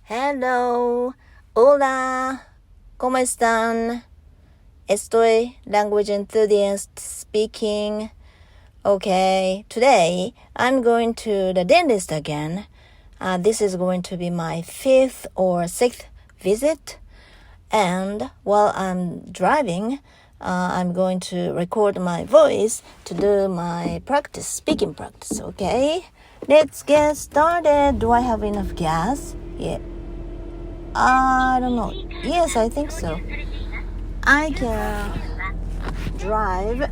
Hello, hola, ¿cómo están? Estoy Language-Enthusiast speaking. Okay, today I'm going to the dentist again. This is going to be my 5th or 6th visit. And while I'm driving, I'm going to record my voice to do my speaking practice, okay? Let's get started. Do I have enough gas? Yeah. I don't know. Yes, I think so. I can drive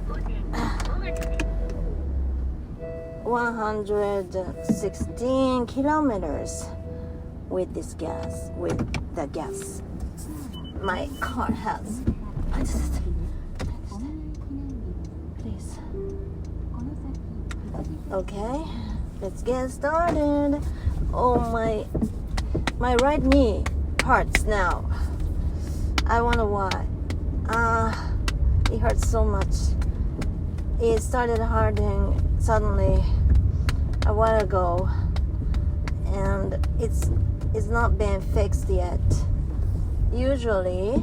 116 kilometers with the gas my car has. Please. Okay, let's get started. Oh, my right knee hurts now. I wonder why. It hurts so much. It started hurting suddenly a while ago, and it's not been fixed yet. Usually,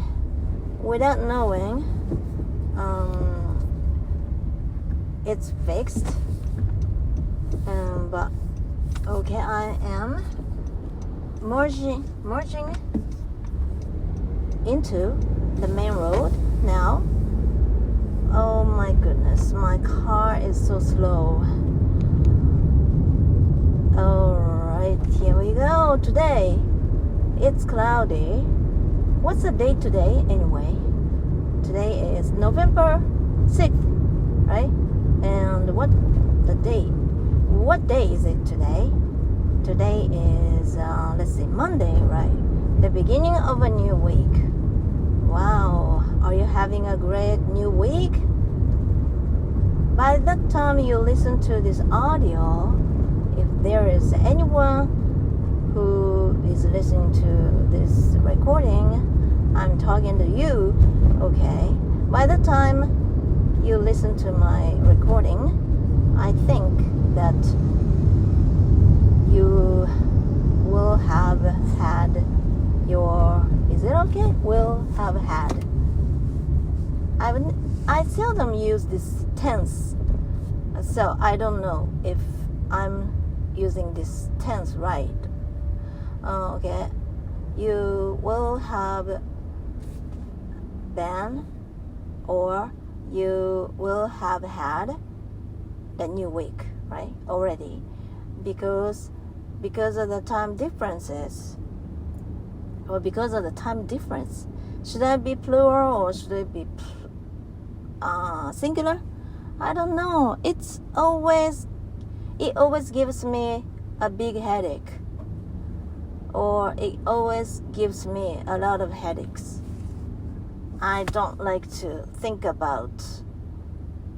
without knowing, it's fixed. But okay, I am merging into the main road now. Oh my goodness, my car is so slow. Alright, here we go. Today, it's cloudy. What's the date today anyway? Today is November 6th, right? And what day is it today? Today is, Monday, right? The beginning of a new week. Wow, are you having a great new week? By the time you listen to this audio, if there is anyone who is listening to this recording, I'm talking to you, okay? By the time you listen to my recording, I think that you will have had your, is it okay? Will have had. I seldom use this tense, so I don't know if I'm using this tense right. Okay, you will have been, or you will have had the new week, right? Already, because of the time differences, or because of the time difference. Should I be plural or should it be singular? I don't know. It always gives me a big headache, or it always gives me a lot of headaches. I don't like to think about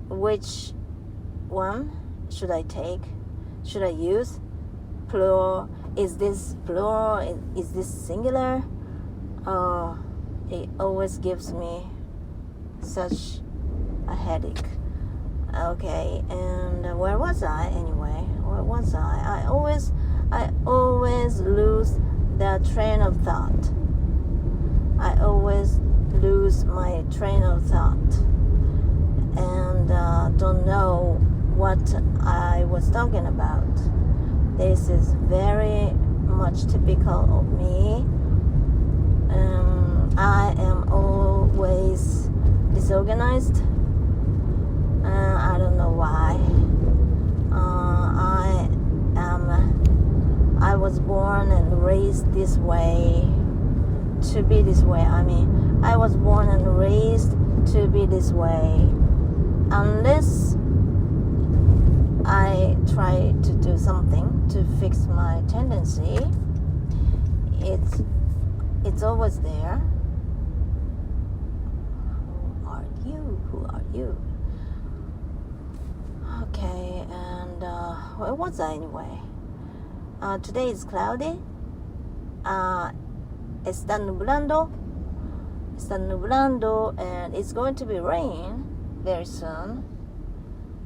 which one should I take. Should I use plural? Is this plural? Is this singular? It always gives me such a headache. Okay, and where was I anyway? Where was I? I always lose the train of thought. I always lose my train of thought, and don't know what I was talking about. This is very much typical of me. I am always disorganized. I don't know why. I was born and raised this way to be this way. I was born and raised to be this way. Unless I try to do something to fix my tendency, it's always there. Who are you? Okay, and where was I anyway? Today is cloudy. Está nublando, and it's going to be rain very soon.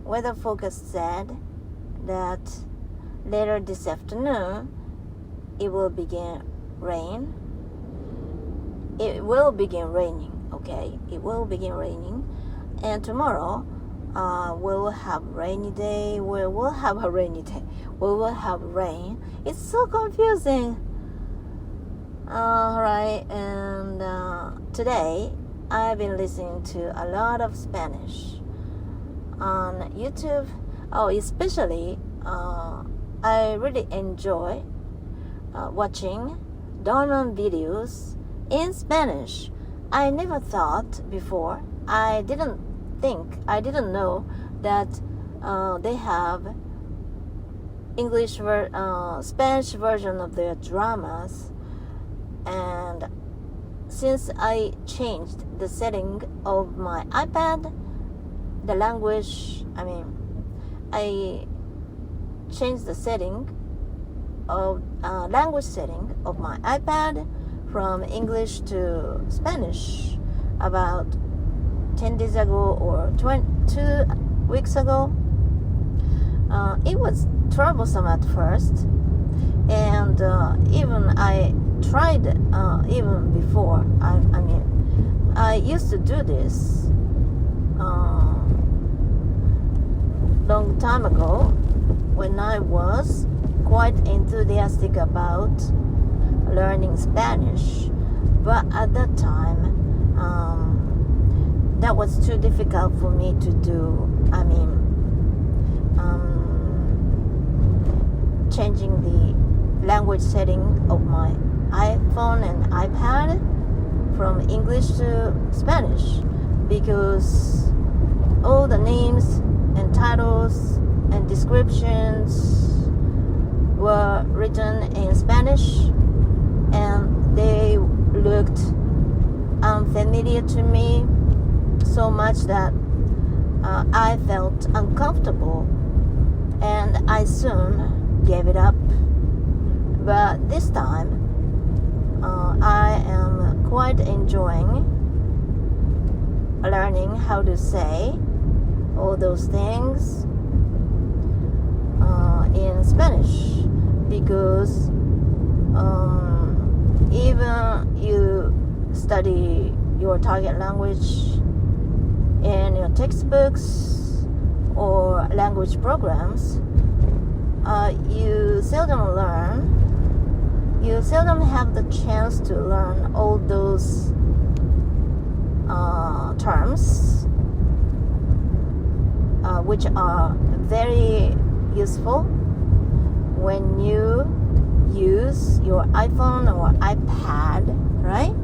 Weather forecast said that later this afternoon it will begin rain. It will begin raining, okay? It will begin raining. And tomorrow, we'll have rainy day. We will have a rainy day. We will have rain. It's so confusing. Alright, and today I've been listening to a lot of Spanish on YouTube. Especially I really enjoy watching Doraemon videos in Spanish. I never thought before. I didn't know that they have Spanish version of their dramas. And since I changed the setting of my iPad, I changed the setting of language setting of my iPad from English to Spanish about 10 days ago or 2 weeks ago. It was troublesome at first, and even I tried even before. I used to do this long time ago when I was quite enthusiastic about learning Spanish, but at that time that was too difficult for me to do. Changing the language setting of my iPhone and iPad from English to Spanish, because all the names and titles and descriptions were written in Spanish, and they looked unfamiliar to me so much that I felt uncomfortable, and I soon gave it up. But this time I am quite enjoying learning how to say all those things in Spanish, because even you study your target language in your textbooks or language programs, you seldom have the chance to learn all those terms, which are very useful when you use your iPhone or iPad, right?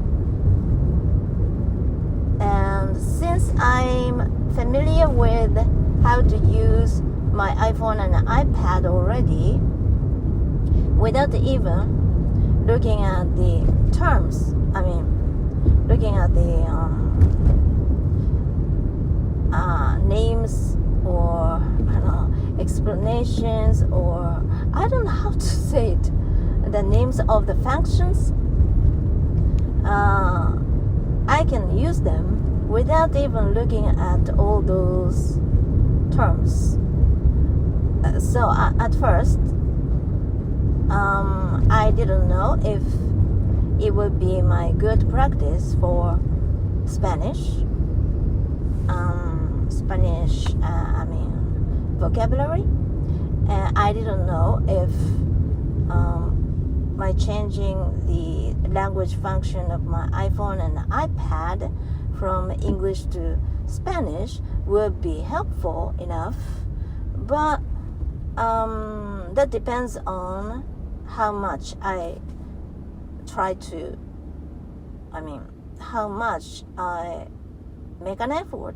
And since I'm familiar with how to use my iPhone and iPad already, without even looking at the terms, looking at the names or explanations, or I don't know how to say it, the names of the functions, I can use them without even looking at all those terms. So at first, I didn't know if it would be my good practice for Spanish. Vocabulary. And I didn't know if by changing the language function of my iPhone and iPad from English to Spanish would be helpful enough. But that depends on how much I try to, how much I make an effort,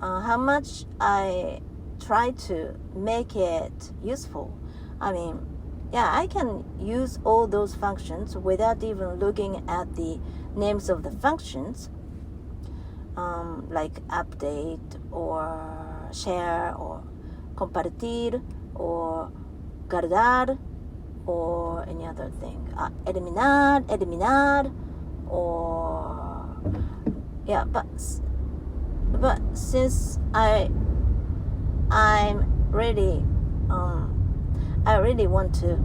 how much I try to make it useful. I can use all those functions without even looking at the names of the functions, like update or share or compartir or guardar or any other thing, eliminar, or but since I'm really I really want to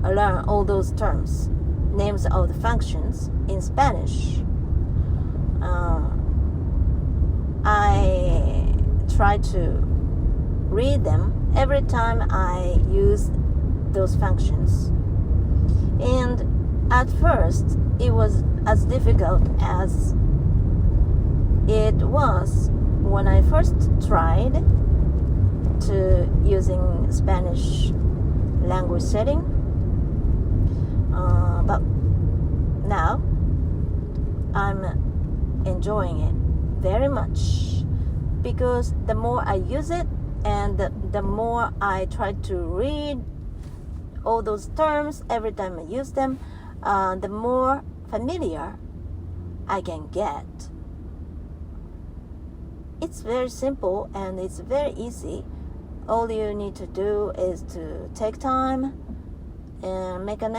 learn all those terms, names of the functions in Spanish. I try to read them every time I use those functions. And at first, it was as difficult as it was when I first tried to using Spanish language setting. But now I'm enjoying it very much, because the more I use it and the more I try to read all those terms every time I use them, the more familiar I can get. It's very simple and it's very easy. All you need to do is to take time and make an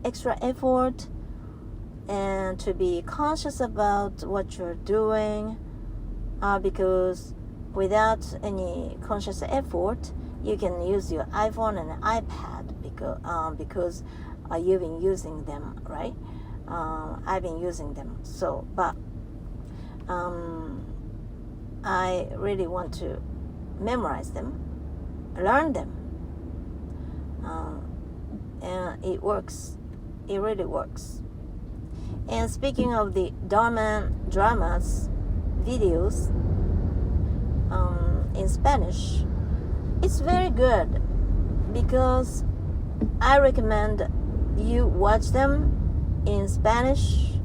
extra effort, and to be conscious about what you're doing, because without any conscious effort, you can use your iPhone and iPad because you've been using them, right? I've been using them. So, but I really want to memorize them, learn them, and it works. It really works. And speaking of the dramas videos in Spanish, it's very good, because I recommend you watch them in Spanish,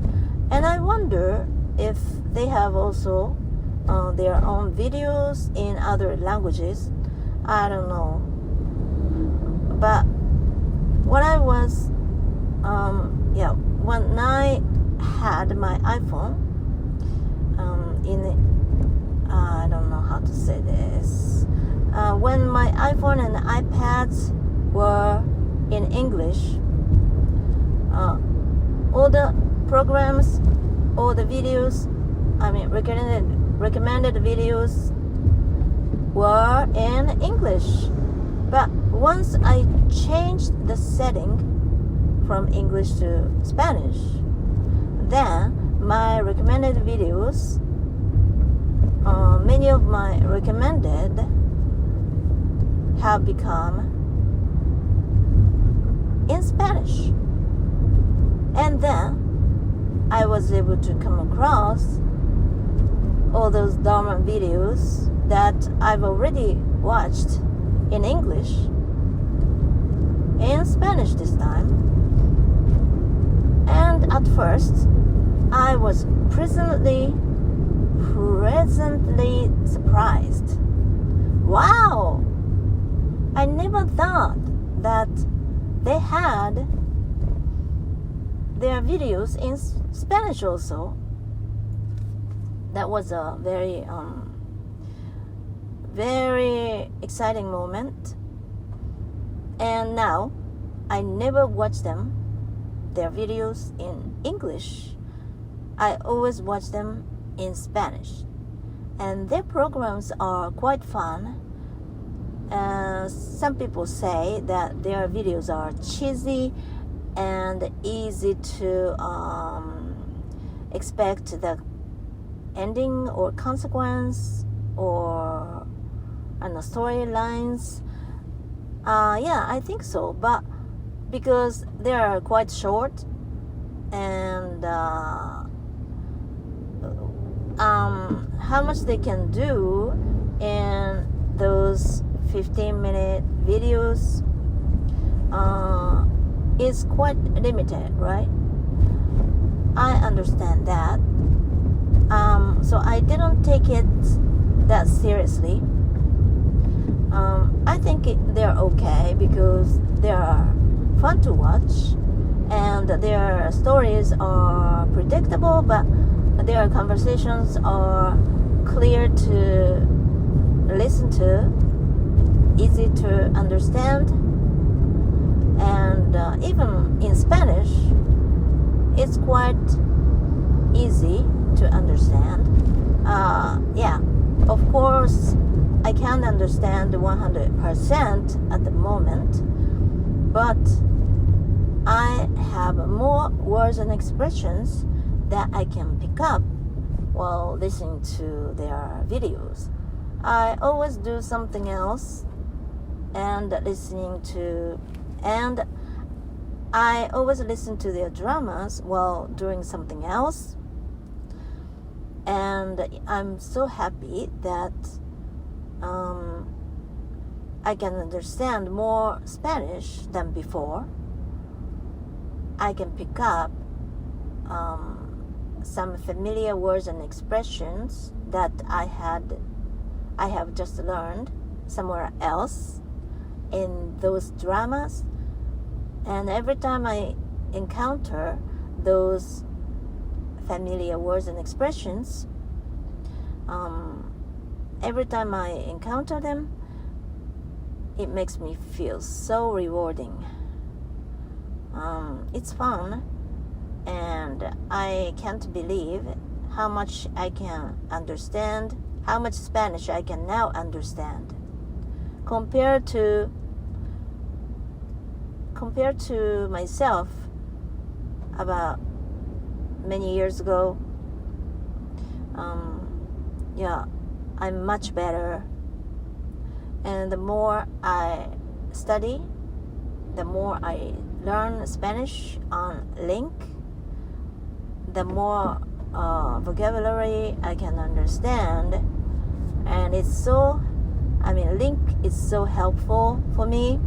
and I wonder if they have also their own videos in other languages. I don't know. But when I was when I had my iPhone I don't know how to say this. When my iPhone and iPads were in English, all the programs, all the videos, recommended videos were in English. But once I changed the setting from English to Spanish, then my recommended videos, many of my recommended have become in Spanish. And then I was able to come across all those dormant videos that I've already watched in English, in Spanish this time. And at first, I was pleasantly surprised. Wow! I never thought that they had their videos in Spanish also. That was a very very exciting moment. And now I never watch their videos in English. I always watch them in Spanish, and their programs are quite fun. Some people say that their videos are cheesy and easy to expect the ending or consequence or storylines. I think so, but because they are quite short, and how much they can do in those 15-minute videos is quite limited, right? I understand that. So I didn't take it that seriously. I think they're okay because they are fun to watch, and their stories are predictable, but their conversations are clear to listen to, easy to understand, and even in Spanish, it's quite easy to understand. Of course, I can't understand 100% at the moment, but I have more words and expressions that I can pick up while listening to their videos. I always do something else and I always listen to their dramas while doing something else. And I'm so happy that I can understand more Spanish than before. I can pick up some familiar words and expressions that I have just learned somewhere else in those dramas. And every time I encounter those familiar words and expressions, every time I encounter them, it makes me feel so rewarding. It's fun, and I can't believe how much I can understand, how much Spanish I can now understand compared to myself about many years ago. I'm much better, and the more I study, the more I learn Spanish on Link, the more vocabulary I can understand. And Link is so helpful for me.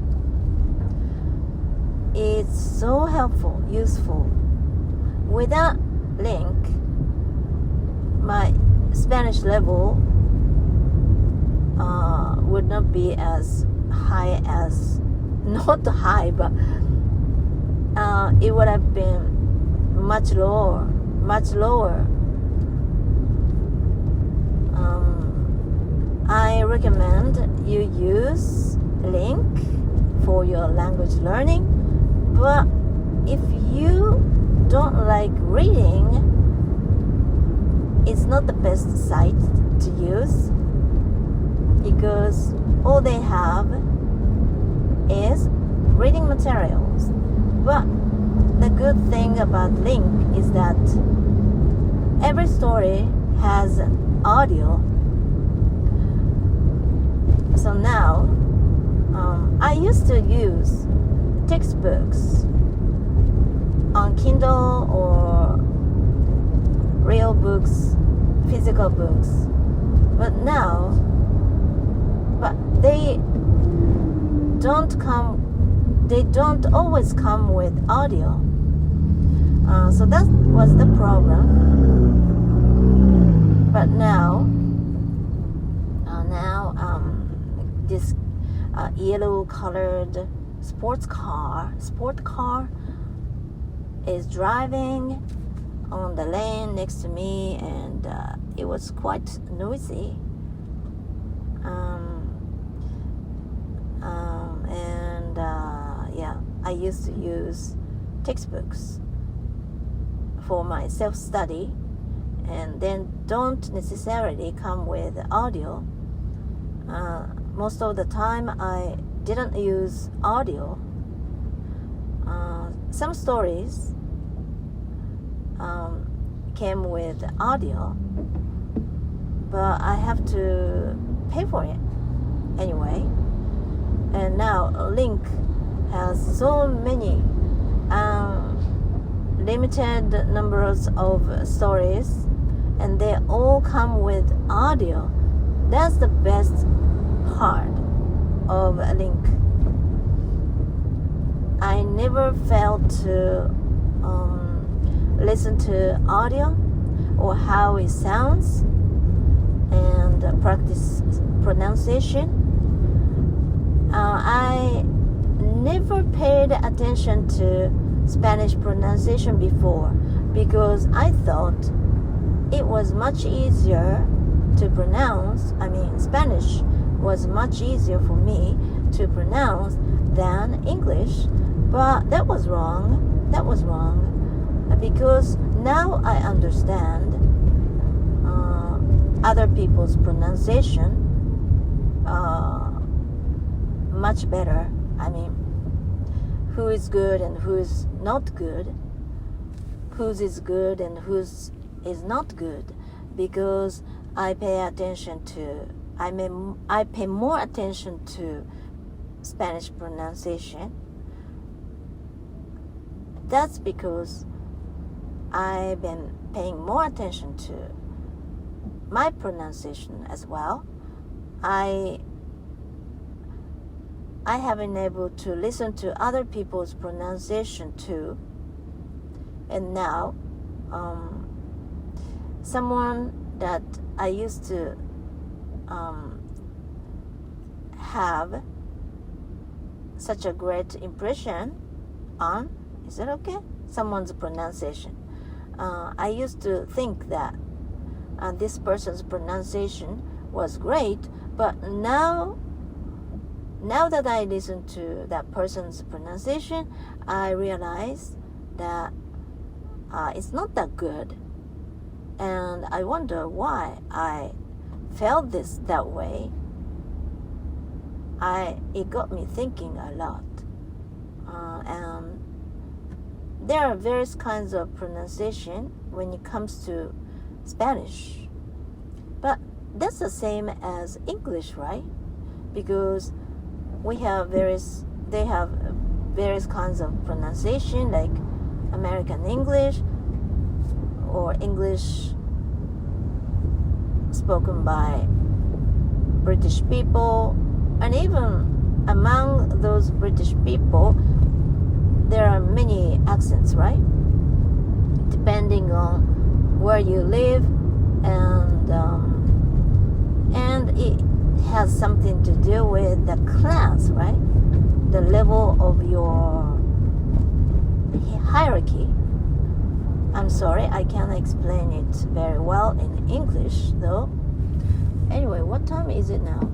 It's so helpful, useful. Without Link, my Spanish level would not be as high as, not high, but it would have been much lower. I recommend you use Link for your language learning, but if you don't like reading, it's not the best site to use, because all they have is reading materials. But the good thing about Link is that every story has audio. So now, I used to use textbooks on Kindle or real books, physical books, but they don't always come with audio. So that was the problem. But now this yellow colored sport car is driving on the lane next to me, and it was quite noisy. I used to use textbooks for my self-study, and then don't necessarily come with audio. Most of the time I didn't use audio. Some stories came with audio, but I have to pay for it anyway. And now Link has so many limited numbers of stories, and they all come with audio. That's the best part of a Link. I never failed to listen to audio or how it sounds and practice pronunciation. I never paid attention to Spanish pronunciation before, because I thought it was much easier to pronounce. Spanish was much easier for me to pronounce than English, but that was wrong, because now I understand other people's pronunciation much better. who is good and who is not good, whose is good and whose is not good, because I pay more attention to Spanish pronunciation. That's because I've been paying more attention to my pronunciation as well. I have been able to listen to other people's pronunciation too. And now, someone that I used to have such a great impression on, is it okay? Someone's pronunciation. I used to think that this person's pronunciation was great, but now that I listen to that person's pronunciation, I realize that it's not that good. And I wonder why I felt that way. It got me thinking a lot. And there are various kinds of pronunciation when it comes to Spanish. But that's the same as English, right? Because they have various kinds of pronunciation, like American English or English spoken by British people, and even among those British people there are many accents, right? Depending on where you live, and it has something to do with the class, right? The level of your hierarchy. I'm sorry, I can't explain it very well in English, though. Anyway, what time is it now?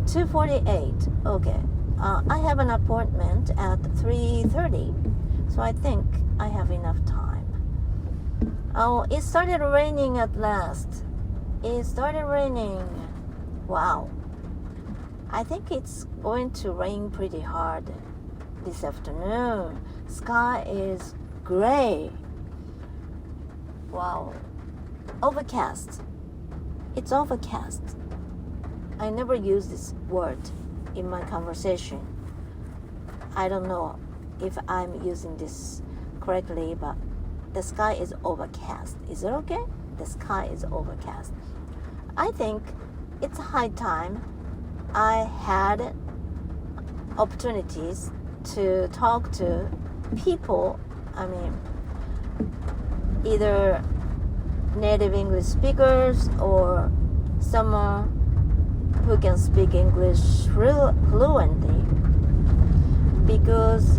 2:48. Okay. I have an appointment at 3:30, so I think I have enough time. Oh, it started raining at last. It started raining. Wow. I think it's going to rain pretty hard this afternoon. Sky is gray. Wow. Overcast. It's overcast. I never use this word in my conversation. I don't know if I'm using this correctly, but the sky is overcast. Is it okay? The sky is overcast. I think it's high time I had opportunities to talk to people, either native English speakers or someone who can speak English fluently. Because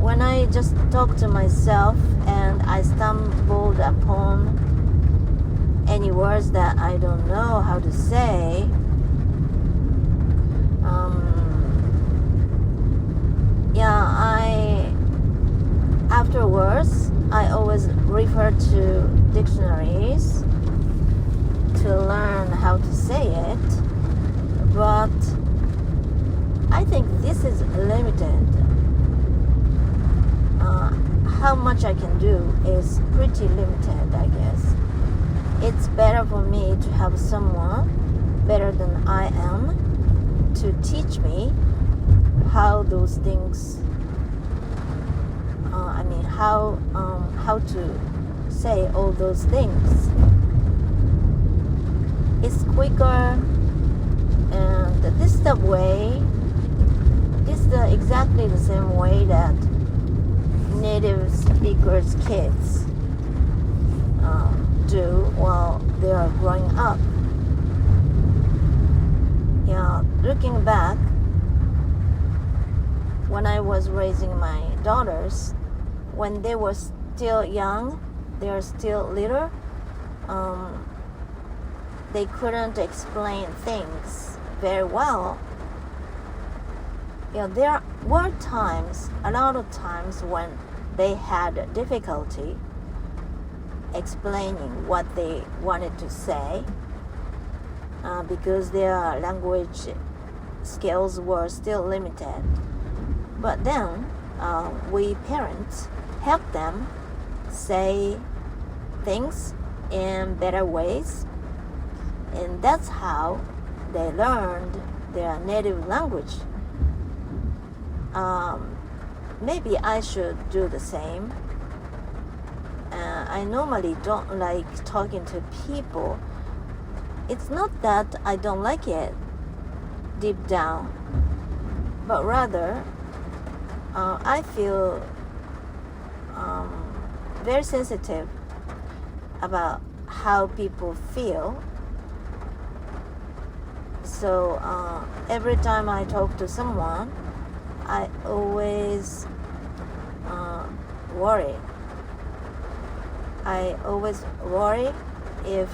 when I just talk to myself and I stumbled upon any words that I don't know how to say, afterwards I always refer to dictionaries to learn how to say it, but I think this is limited. How much I can do is pretty limited, I guess. It's better for me to have someone better than I am to teach me how those things, how to say all those things. It's quicker, and this is exactly the same way that native speakers' kids do while they are growing up. Looking back, when I was raising my daughters, when they were still young, they are still little, they couldn't explain things very well. There were a lot of times when they had difficulty explaining what they wanted to say because their language skills were still limited. But then we parents help them say things in better ways, and that's how they learned their native language. Maybe I should do the same. I normally don't like talking to people. It's not that I don't like it deep down, but rather I feel very sensitive about how people feel. So every time I talk to someone, I always worry. I always worry if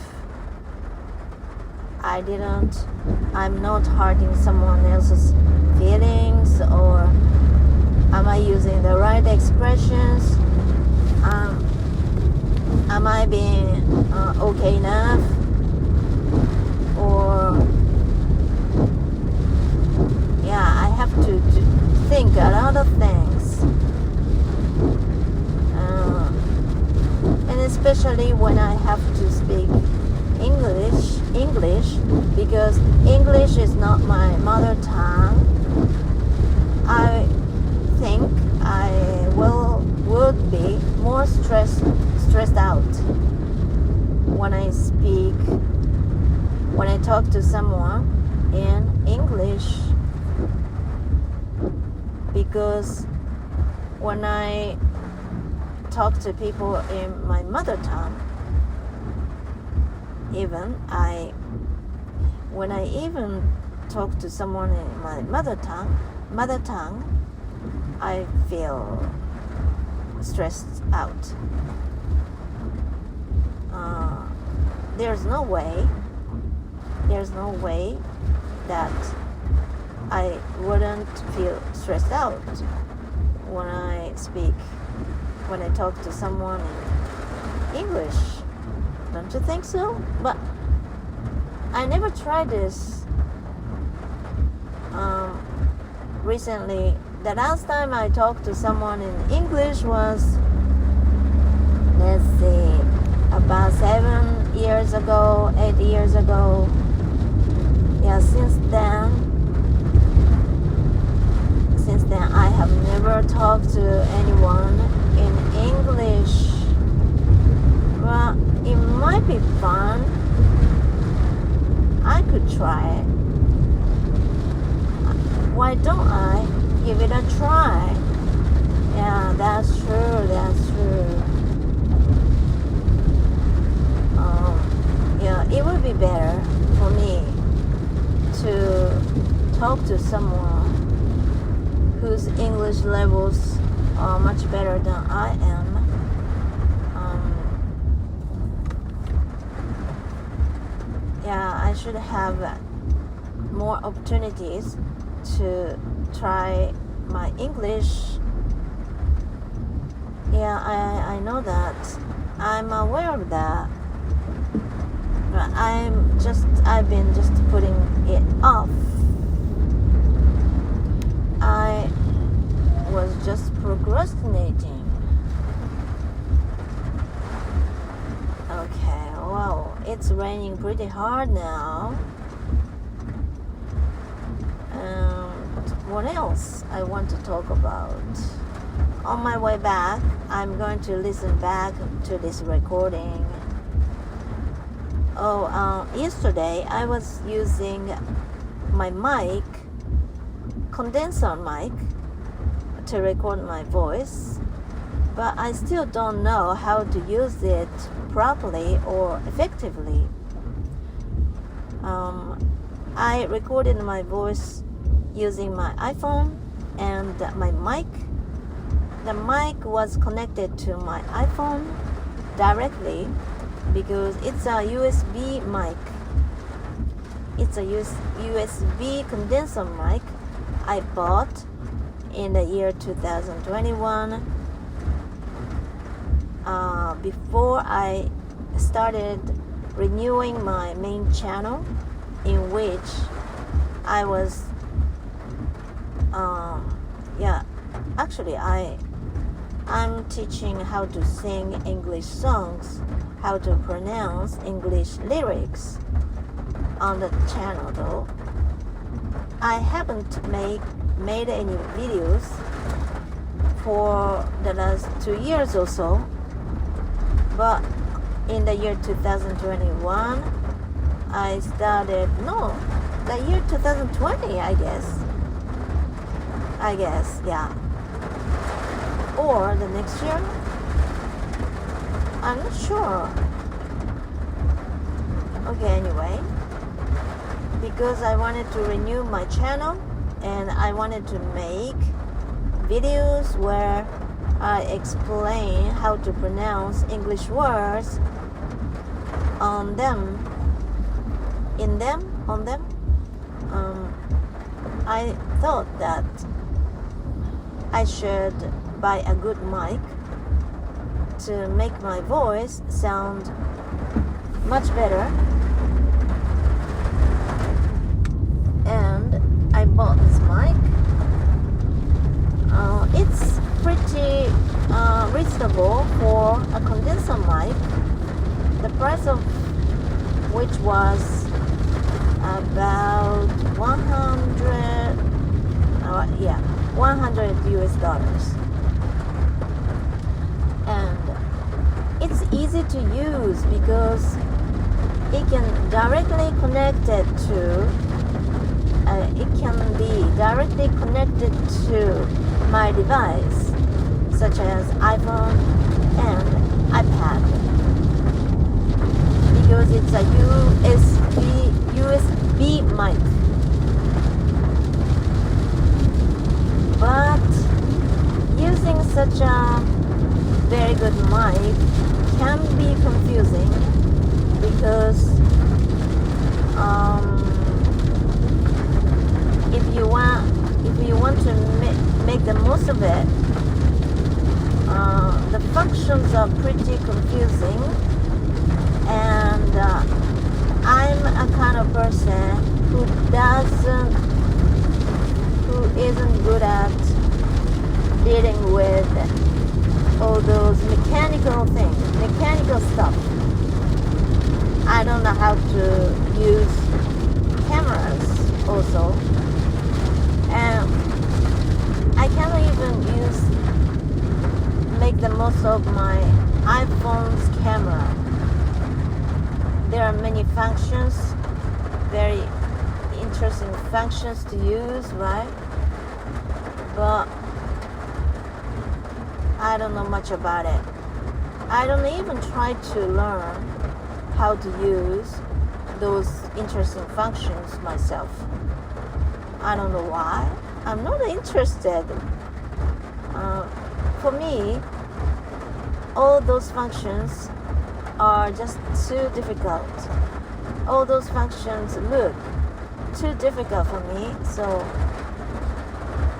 I'm not hurting someone else's feelings, or am I using the right expressions? Am I being okay enough? Or I have to think a lot of things, and especially when I have to speak English, because English is not my mother tongue. I think I would be more stressed out when I talk to someone in English, because when I talk to people in my mother tongue, when I even talk to someone in my mother tongue, I feel stressed out. There's no way that I wouldn't feel stressed out when I talk to someone in English. Don't you think so? But I never tried this recently. The last time I talked to someone in English was, let's see, about 8 years ago. Since then I have never talked to anyone in English. Well, it might be fun. I could try it. Why don't I give it a try? Yeah, that's true. It would be better for me to talk to someone whose English levels are much better than I am. I should have more opportunities to try my English. I know that. I'm aware of that. But I've been just putting it off. I was just procrastinating. Okay, well, it's raining pretty hard now. What else I want to talk about? On my way back, I'm going to listen back to this recording. Yesterday I was using my mic, condenser mic, to record my voice, but I still don't know how to use it properly or effectively. I recorded my voice using my iPhone and my mic. The mic was connected to my iPhone directly because it's a USB mic. It's a USB condenser mic I bought in the year 2021 before I started renewing my main channel, in which I was actually I'm teaching how to sing English songs, how to pronounce English lyrics on the channel though. I haven't made any videos for the last 2 years or so, but in the year 2021 I started, no, the year 2020 I guess, yeah, or the next year, I'm not sure. Okay, anyway, because I wanted to renew my channel and I wanted to make videos where I explain how to pronounce English words on them. I thought that I should buy a good mic to make my voice sound much better, and I bought this mic. It's pretty reasonable for a condenser mic, the price of which was about 100 US dollars. And it's easy to use because it can directly connect it to it can be directly connected to my device, such as iPhone and iPad, because it's a USB mic. But using such a very good mic can be confusing because if you want to make the most of it, the functions are pretty confusing, and I'm a kind of person who isn't good at dealing with all those mechanical stuff. I don't know how to use cameras also, and I can't even make the most of my iPhone's camera. There are many functions, very interesting functions to use, right? But I don't know much about it. I don't even try to learn how to use those interesting functions myself. I don't know why. I'm not interested. For me, all those functions are just too difficult. All those functions look too difficult for me, so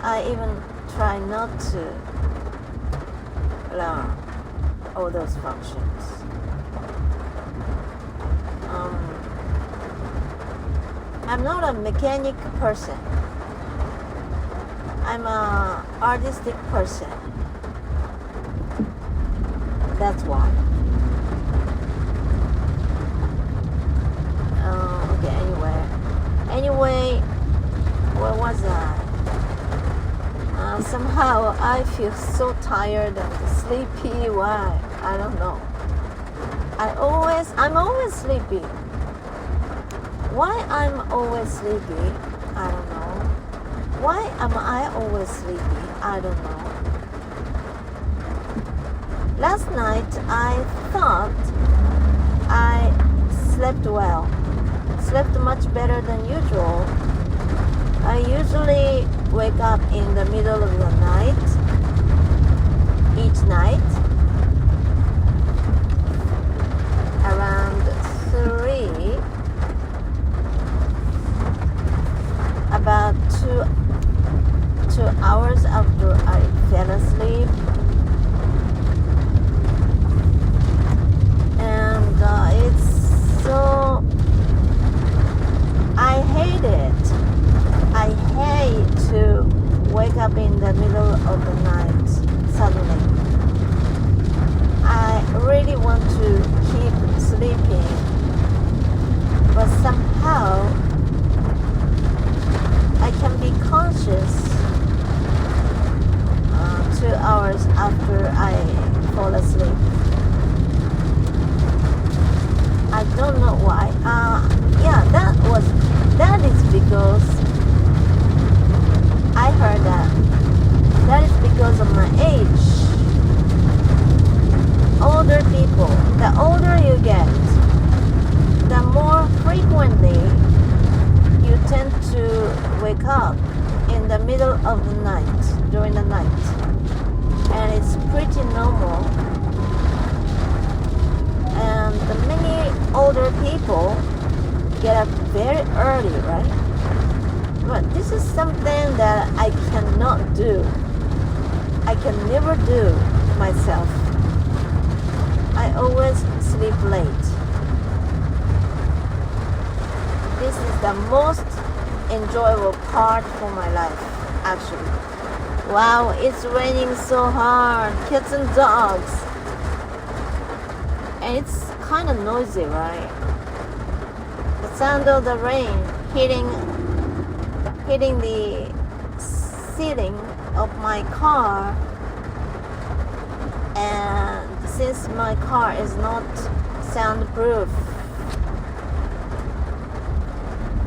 I even try not to learn all those functions. I'm not a mechanic person. I'm an artistic person. That's why. Okay, anyway, where was I? Somehow I feel so tired and sleepy. Why? I don't know. I'm always sleepy. Why I'm always sleepy? I don't know. Why am I always sleepy? I don't know. Last night I thought I slept well. Slept much better than usual. I usually wake up in the middle of the night, each night, around 3, about 2 hours after I fell asleep. And it's so, I hate it. I hate to wake up in the middle of the hours after I fall asleep. I don't know why. Yeah, that is because I heard that is because of my age. Older people, the older you get, the more frequently you tend to wake up in the middle of the night, during the night. And it's pretty normal. And the many older people get up very early, right? But this is something that I cannot do. I can never do myself. I always sleep late. This is the most enjoyable part for my life, actually. Wow, it's raining so hard. Kids and dogs. And it's kind of noisy, right? The sound of the rain hitting the ceiling of my car. And since my car is not soundproof,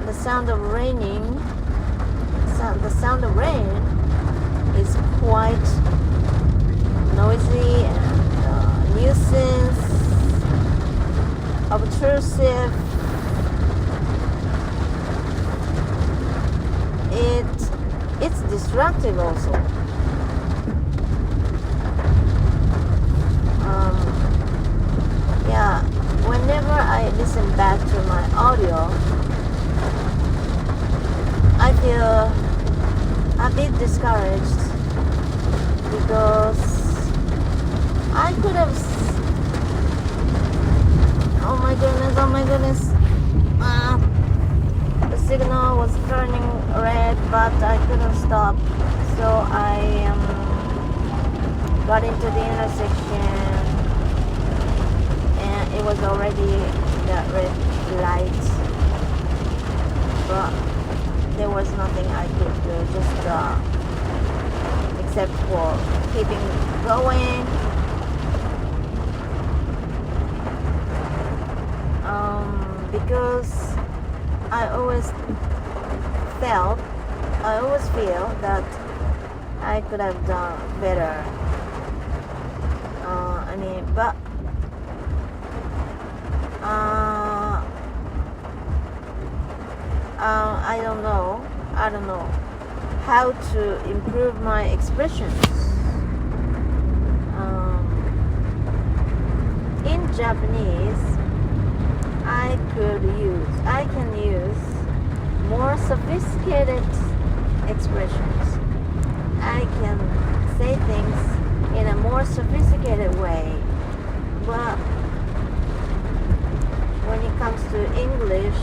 the sound of rain is quite noisy and nuisance, obtrusive. It's distracting also. Yeah, whenever I listen back to my audio, I feel a bit discouraged because I could have. Oh my goodness. The signal was turning red, but I couldn't stop. So I got into the intersection, and it was already that red light. But there was nothing I could do, just except for keeping going. Because I always feel that I could have done better. But I don't know how to improve my expressions. In Japanese, I can use more sophisticated expressions. I can say things in a more sophisticated way. But when it comes to English,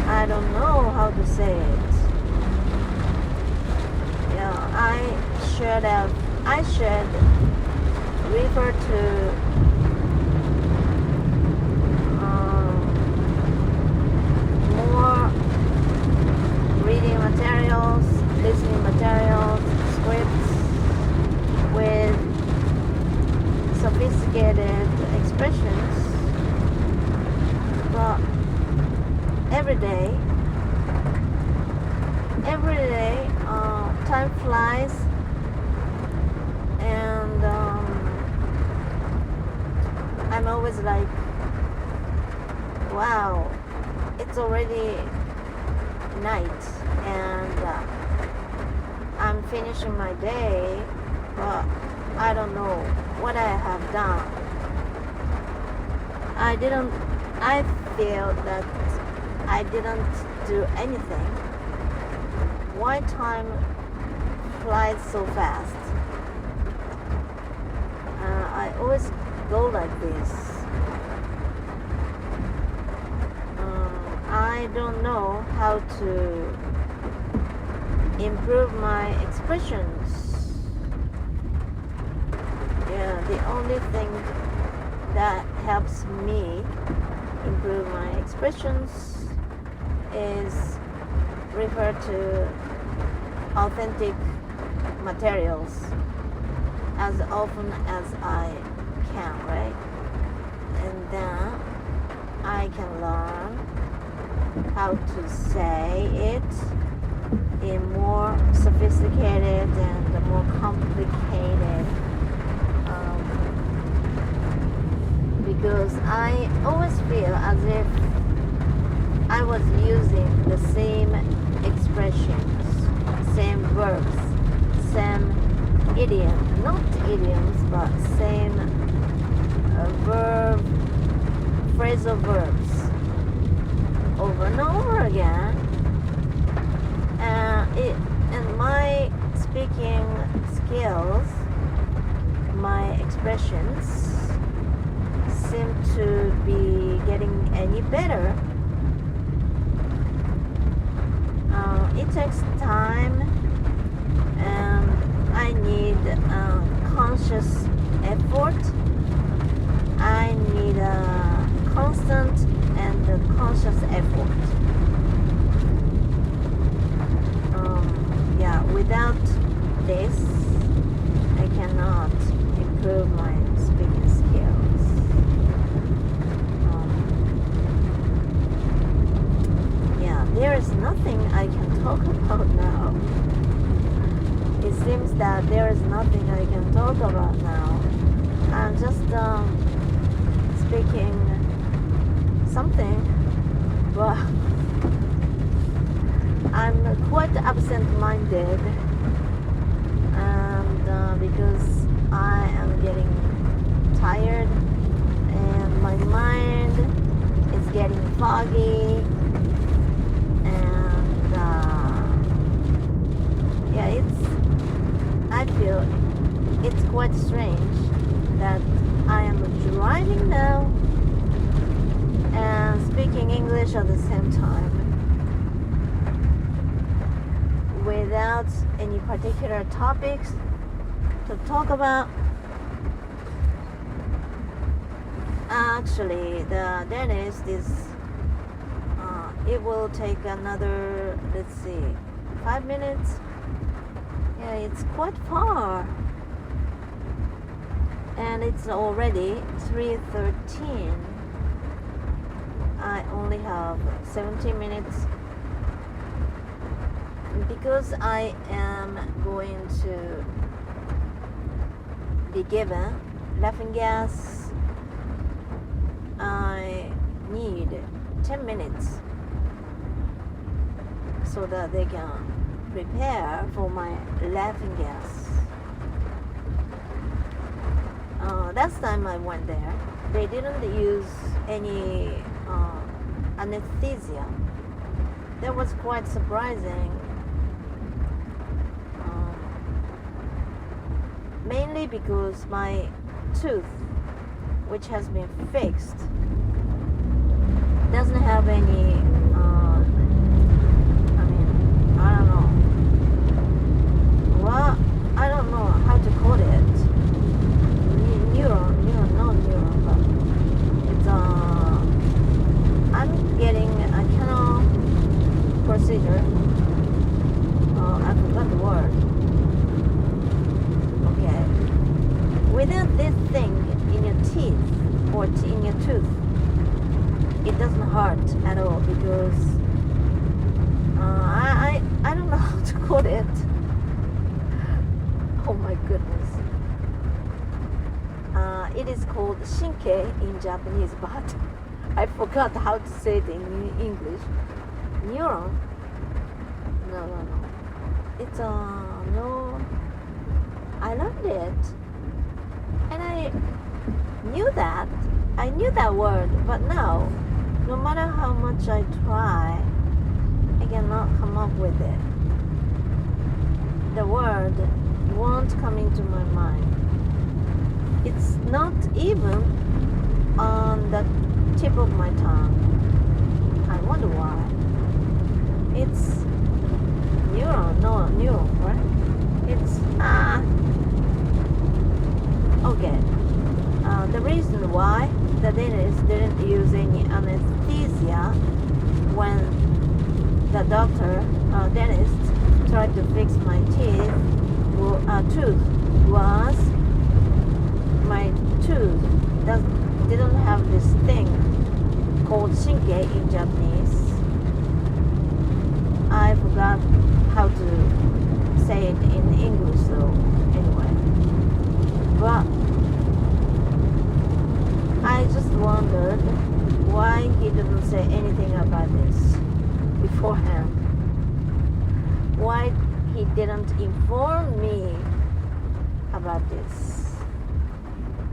I don't know how to say it. Yeah, I should refer to more reading materials, listening materials, scripts with sophisticated expressions. But every day, time flies, and I'm always like, wow, it's already night, and I'm finishing my day, but I don't know what I have done. I feel that I didn't do anything. Why time flies so fast? I always go like this. I don't know how to improve my expressions. Yeah, the only thing that helps me improve my expressions is refer to authentic materials as often as I can, right? And then I can learn how to say it in more sophisticated and more complicated, because I always feel as if I was using the same expressions, same verbs, same idiom, not idioms, but same verb, phrasal verbs over and over again. And my speaking skills, my expressions seem to be getting any better. It takes time, and I need conscious effort. I need a constant and a conscious effort. Without this, I cannot improve my speaking skills. There is nothing I can talk about now. It seems that there is nothing I can talk about now. I'm just speaking something, but I'm quite absent-minded, and because I am getting tired and my mind is getting foggy, and I feel it's quite strange that I am driving now and speaking English at the same time, without any particular topics to talk about. Actually, the dentist is, it will take another, let's see, 5 minutes. Yeah, it's quite far. And it's already 3:13. I only have 17 minutes. Because I am going to be given laughing gas, I need 10 minutes so that they can prepare for my laughing gas. Last time I went there, they didn't use any anesthesia. That was quite surprising. Mainly because my tooth, which has been fixed, doesn't have any, I don't know. Well, I don't know how to call it. Neuron, but it's, I'm getting a canal procedure. I forgot the word. Without this thing in your teeth or in your tooth, it doesn't hurt at all, because I don't know how to call it. Oh my goodness. It is called shinke in Japanese, but I forgot how to say it in English. Neuron? No. It's no. I learned it. And I knew that word, but now, no matter how much I try, I cannot come up with it. The word won't come into my mind. It's not even on the tip of my tongue. I wonder why. It's neuron, right? It's okay. The reason why the dentist didn't use any anesthesia when the dentist tried to fix my tooth was tooth didn't have this thing called shinge in Japanese. I forgot how to say it in English, so anyway. But I just wondered why he didn't say anything about this beforehand. Why he didn't inform me about this.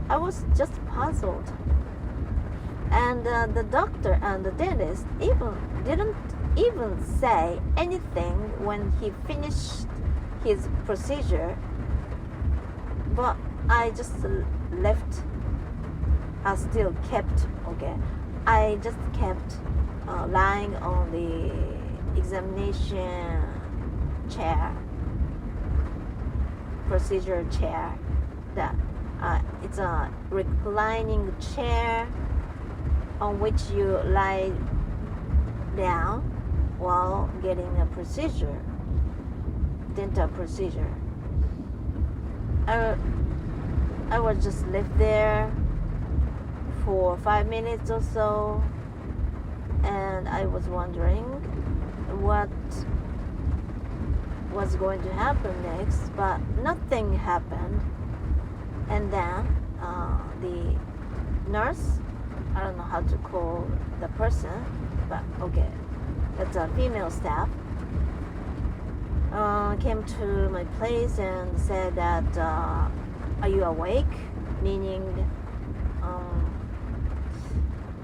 I was just puzzled. And the doctor and the dentist didn't even say anything when he finished his procedure. But I just left. I still kept I just kept lying on the examination chair, procedure chair. That it's a reclining chair on which you lie down while getting a procedure, dental procedure. I was just left there for 5 minutes or so, and I was wondering what was going to happen next, but nothing happened. And then the nurse, I don't know how to call the person, but that's a female staff, came to my place and said that, are you awake? Meaning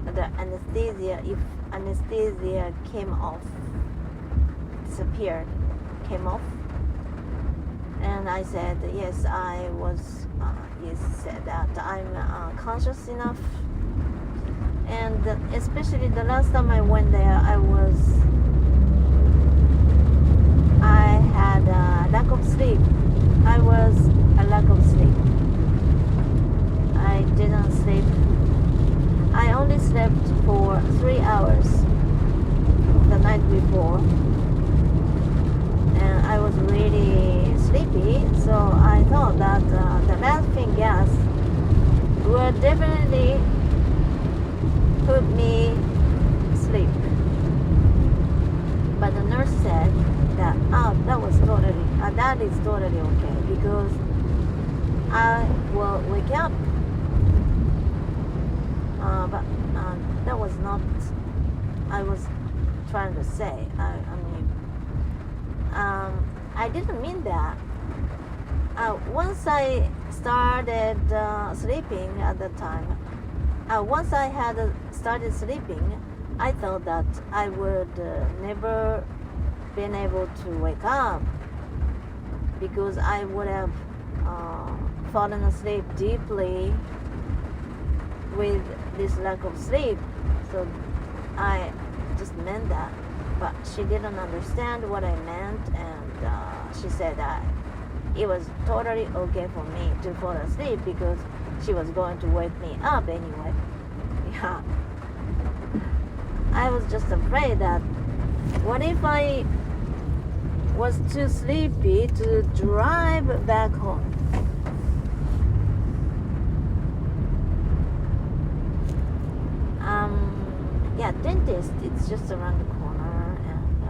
the anesthesia, if anesthesia came off, came off. And I said, yes, I was, he said that I'm conscious enough. And especially the last time I went there, I had a lack of sleep. I was a lack of sleep. I didn't sleep. I only slept for 3 hours the night before. And I was really sleepy, so I thought that the laughing gas would definitely put me asleep. But the nurse said that that is totally okay, because I will wake up. But that was not I was trying to say. I didn't mean that. Once I started sleeping at that time, once I had started sleeping, I thought that I would never been able to wake up, because I would have fallen asleep deeply with this lack of sleep. So I just meant that. But she didn't understand what I meant, and she said that it was totally okay for me to fall asleep because she was going to wake me up anyway. Yeah. I was just afraid that what if I was too sleepy to drive back home? Yeah, dentist, it's just around the corner, and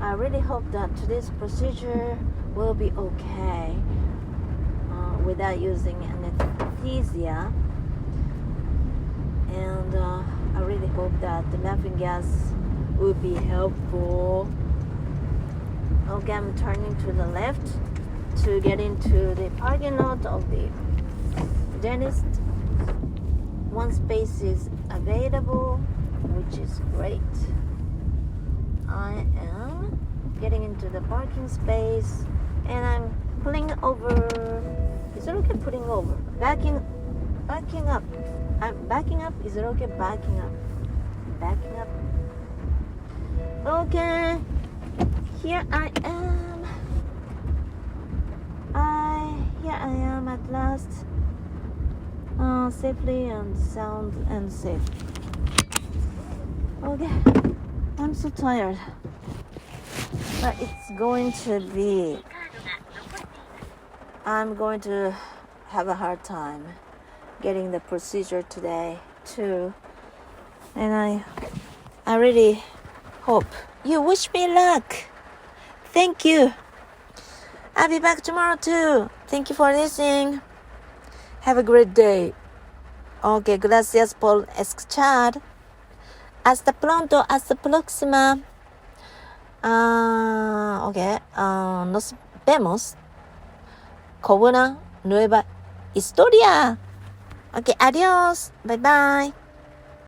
I really hope that today's procedure will be okay without using anesthesia. And I really hope that the laughing gas will be helpful. Okay, I'm turning to the left to get into the parking lot of the dentist. One space is available, which is great. I am getting into the parking space, and I'm pulling over. Is it okay pulling over? Backing up. I'm backing up. Is it okay backing up? Backing up. Okay. Here I am. Here I am at last. Safely and sound and safe. Okay. I'm so tired. But it's going to be. I'm going to have a hard time getting the procedure today too. And I really hope you wish me luck. Thank you. I'll be back tomorrow too. Thank you for listening. Have a great day. Ok, gracias por escuchar. Hasta pronto, hasta próxima. Ok, nos vemos con una nueva historia. Ok, adiós. Bye bye.